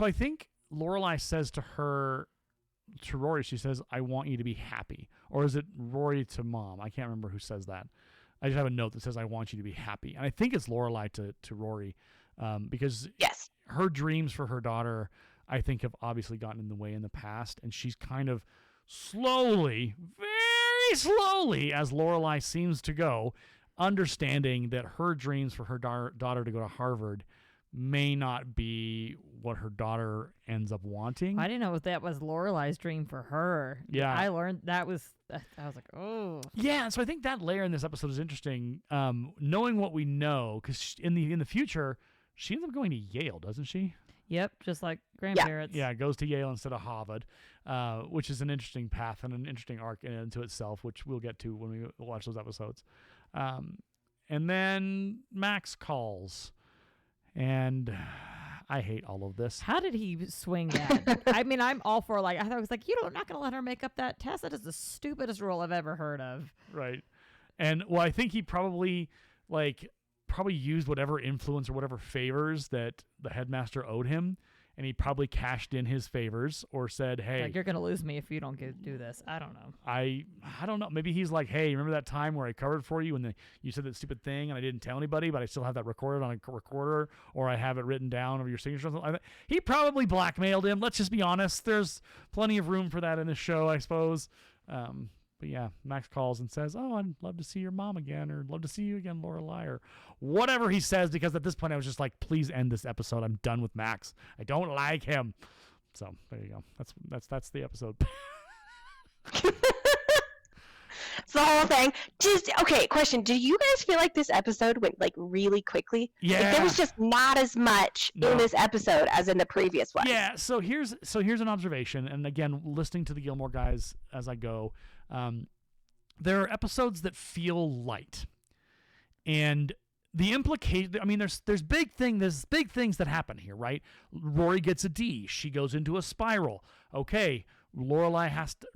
I think Lorelai says to Rory, she says, "I want you to be happy," or is it Rory to Mom? I can't remember who says that. I just have a note that says, "I want you to be happy," and I think it's Lorelai to Rory, because Yes. her dreams for her daughter, I think, have obviously gotten in the way in the past, and she's kind of slowly, very slowly, as Lorelai seems to go, understanding that her dreams for her daughter to go to Harvard may not be what her daughter ends up wanting. I didn't know if that was Lorelai's dream for her. Yeah. I learned that was, I was like, oh. Yeah, so I think that layer in this episode is interesting, knowing what we know, because in the future, she ends up going to Yale, doesn't she? Yep, just like grandparents. Yeah, goes to Yale instead of Harvard, which is an interesting path and an interesting arc into itself, which we'll get to when we watch those episodes. And then Max calls, and I hate all of this. How did he swing that? I mean, I'm all for, like, I thought it was like, I'm not going to let her make up that test. That is the stupidest rule I've ever heard of. Right. And, well, I think he probably used whatever influence or whatever favors that the headmaster owed him, and he probably cashed in his favors or said, "Hey, like, you're gonna lose me if you don't do this." I don't know. I don't know. Maybe he's like, "Hey, remember that time where I covered for you and you said that stupid thing and I didn't tell anybody, but I still have that recorded on a recorder, or I have it written down over your signature or something like that." He probably blackmailed him. Let's just be honest. There's plenty of room for that in the show, I suppose. But yeah, Max calls and says, "Oh, I'd love to see your mom again," or "love to see you again, Lorelai," or whatever he says, because at this point I was just like, please end this episode. I'm done with Max. I don't like him. So there you go. That's the episode. It's the whole thing. Okay, question. Do you guys feel like this episode went like really quickly? Yeah. Like, there was just not as much in this episode as in the previous one. Yeah, so here's an observation, and again, listening to the Gilmore guys as I go, there are episodes that feel light, and the implication, I mean, there's big things that happen here, right? Rory gets a D. She goes into a spiral. Okay, Lorelai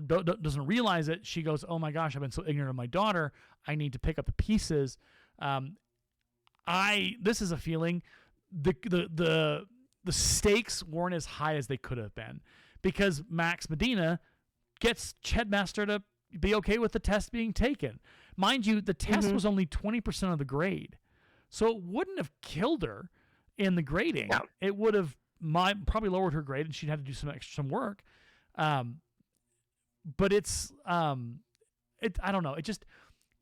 doesn't realize it. She goes, "Oh my gosh, I've been so ignorant of my daughter. I need to pick up the pieces." This is a feeling. The stakes weren't as high as they could have been, because Max Medina gets Headmaster to be okay with the test being taken. Mind you, the test was only 20% of the grade. So it wouldn't have killed her in the grading. No. It would have probably lowered her grade, and she'd had to do some work. But it's I don't know. It just,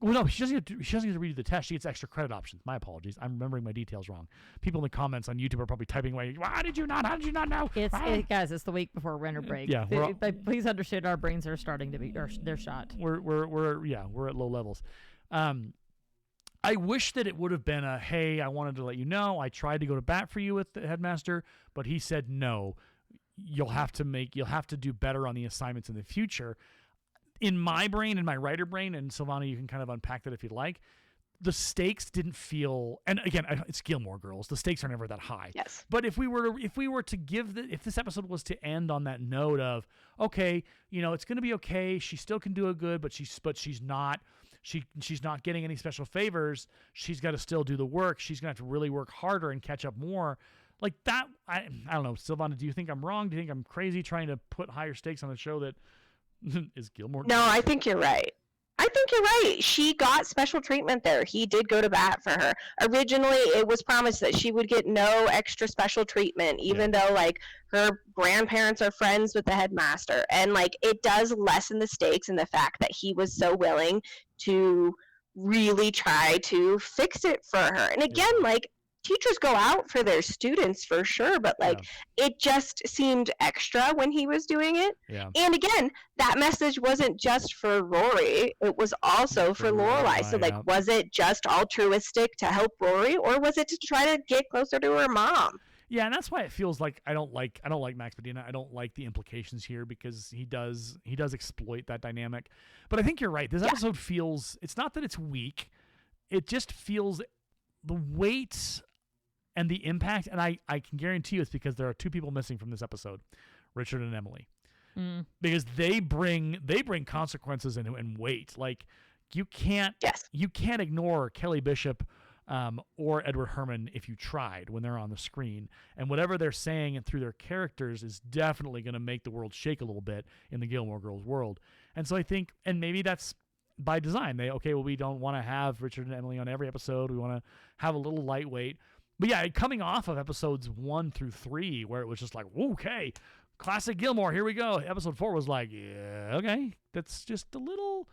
well, no, she doesn't get to redo the test. She gets extra credit options. My apologies. I'm remembering my details wrong. People in the comments on YouTube are probably typing away, How did you not know? Guys, it's the week before winter break. Yeah, please understand, our brains are starting to be, they're shot. We're at low levels. I wish that it would have been hey, I wanted to let you know, I tried to go to bat for you with the headmaster, but he said no. You'll have to do better on the assignments in the future. In my brain, in my writer brain, and Silvana, you can kind of unpack that if you'd like, the stakes didn't feel, and again, it's Gilmore Girls. The stakes are never that high. Yes. But if this episode was to end on that note of, okay, it's going to be okay. She still can do it good, but she's not getting any special favors. She's got to still do the work. She's going to have to really work harder and catch up more. Like that, I don't know. Silvana, do you think I'm wrong? Do you think I'm crazy trying to put higher stakes on a show that is Gilmore? No, I think you're right. She got special treatment there. He did go to bat for her. Originally, it was promised that she would get no extra special treatment, even though, like, her grandparents are friends with the headmaster. And, like, it does lessen the stakes in the fact that he was so willing to really try to fix it for her. And again, like, teachers go out for their students for sure, but it just seemed extra when he was doing it. Yeah. And again, that message wasn't just for Rory, it was also for Lorelai. So was it just altruistic to help Rory, or was it to try to get closer to her mom? Yeah, and that's why it feels like I don't like Max Medina. I don't like the implications here, because he does exploit that dynamic. But I think you're right. This episode feels, it's not that it's weak, it just feels the weight and the impact, and I can guarantee you it's because there are two people missing from this episode, Richard and Emily, because they bring consequences and weight. Like, you can't Yes. you can't ignore Kelly Bishop or Edward Herrmann if you tried when they're on the screen. And whatever they're saying and through their characters is definitely going to make the world shake a little bit in the Gilmore Girls world. And so I think, and maybe that's by design. We don't want to have Richard and Emily on every episode. We want to have a little lightweight. But yeah, coming off of episodes 1 through 3, where it was just like, okay, classic Gilmore, here we go. Episode 4 was like, yeah, okay, that's just a little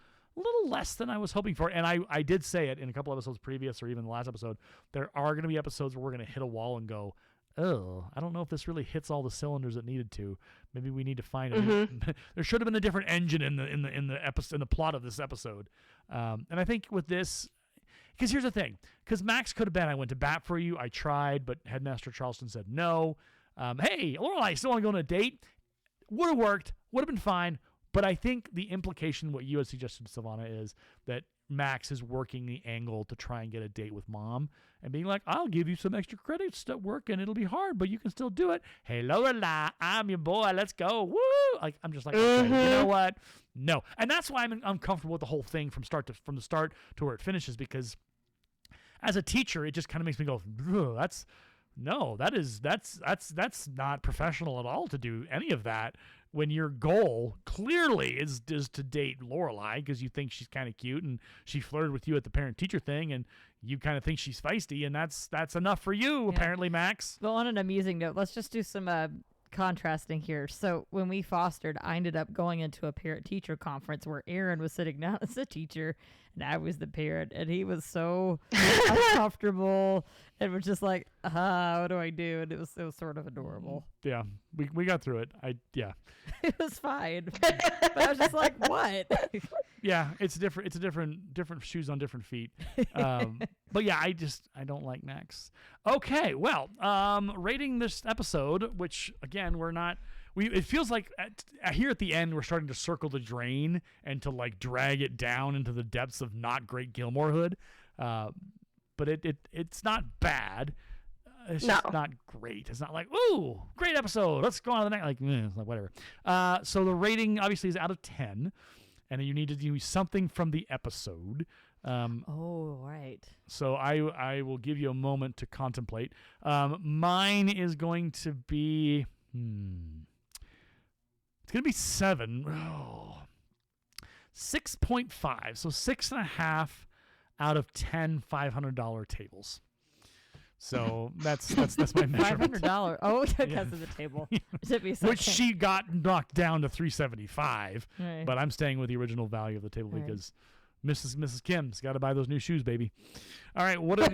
less than I was hoping for. And I did say it in a couple episodes previous, or even the last episode, there are going to be episodes where we're going to hit a wall and go, oh, I don't know if this really hits all the cylinders it needed to. Maybe we need to find it. There should have been a different engine in the episode, in the plot of this episode. And I think with this, because here's the thing, because Max could have been, I went to bat for you, I tried, but Headmaster Charleston said no. Hey, Lorelai, still want to go on a date? Would have worked, would have been fine. But I think the implication, what you had suggested, Silvana, is that Max is working the angle to try and get a date with Mom and being like, I'll give you some extra credits at work and it'll be hard, but you can still do it. Hey, Lorelai, I'm your boy. Let's go. Woo! Like, I'm just like, okay, you know what? No. And that's why I'm uncomfortable with the whole thing from the start to where it finishes, because as a teacher, it just kind of makes me go, that's not professional at all to do any of that. When your goal clearly is to date Lorelai because you think she's kind of cute and she flirted with you at the parent-teacher thing and you kind of think she's feisty, and that's enough for you, apparently, Max. Well, on an amusing note, let's just do some contrasting here. So when we fostered, I ended up going into a parent-teacher conference where Aaron was sitting down as a teacher and I was the parent, and he was so uncomfortable and was just like, what do I do? And it was sort of adorable. Yeah, we got through it. It was fine, but I was just like, what? Yeah, it's different. It's a different shoes on different feet. But yeah, I don't like Max. Okay, well, rating this episode, which again it feels like here at the end we're starting to circle the drain and to like drag it down into the depths of not great Gilmorehood. But it's not bad. It's just not great. It's not like, ooh, great episode, let's go on to the next. Like, it's like whatever. So the rating obviously is out of 10, and you need to do something from the episode. Right. So I will give you a moment to contemplate. Mine is going to be it's going to be 7. 6.5. So 6.5 out of 10 $500 tables. So that's my measurement. $500. Oh, because of the table. Which she got knocked down to $375. Right. But I'm staying with the original value of the table because Mrs. Kim's got to buy those new shoes, baby. All right, what are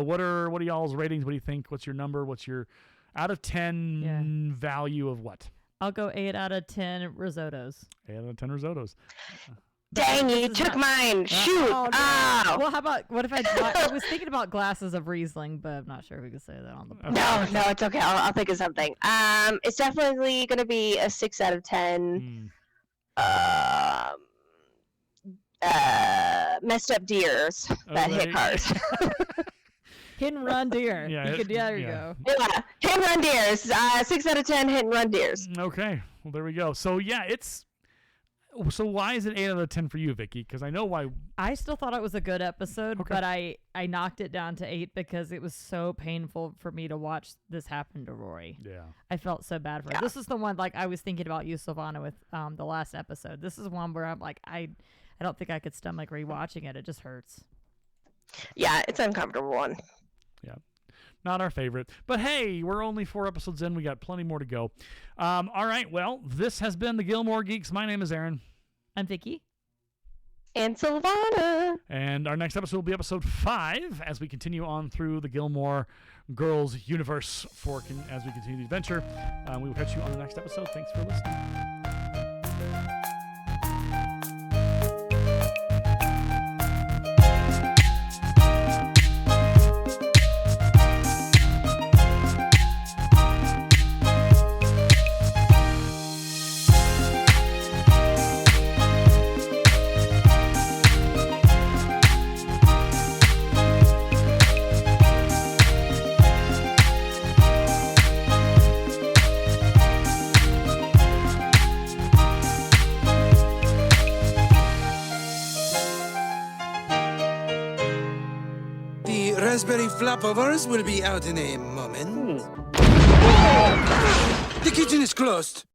what are y'all's ratings? What do you think? What's your number? What's your out of 10 value of what? I'll go 8 out of 10 risottos. 8 out of 10 risottos. Dang, you took mine. Shoot. Oh, no. Oh. Well, how about, what if I was thinking about glasses of Riesling, but I'm not sure if we could say that on the podcast. No, it's okay. I'll think of something. It's definitely going to be a 6 out of 10. Messed up deers that hit cars. Hit and run deer. Yeah, there you go. Yeah, hit and run deers. 6 out of 10 hit and run deers. Okay, well there we go. So yeah, so why is it 8 out of 10 for you, Vicki? Because I know why. I still thought it was a good episode, but I knocked it down to 8 because it was so painful for me to watch this happen to Rory. Yeah, I felt so bad for her. This is the one, like, I was thinking about you, Silvana, with the last episode. This is one where I'm like, I don't think I could stomach rewatching it. It just hurts. Yeah, it's an uncomfortable one. Yeah. Not our favorite. But hey, we're only 4 episodes in. We got plenty more to go. All right. Well, this has been the Gilmore Geeks. My name is Aaron. I'm Vicki. And Silvana. And our next episode will be episode 5 as we continue on through the Gilmore Girls universe as we continue the adventure. We will catch you on the next episode. Thanks for listening. raspberry flapovers will be out in a moment. The kitchen is closed.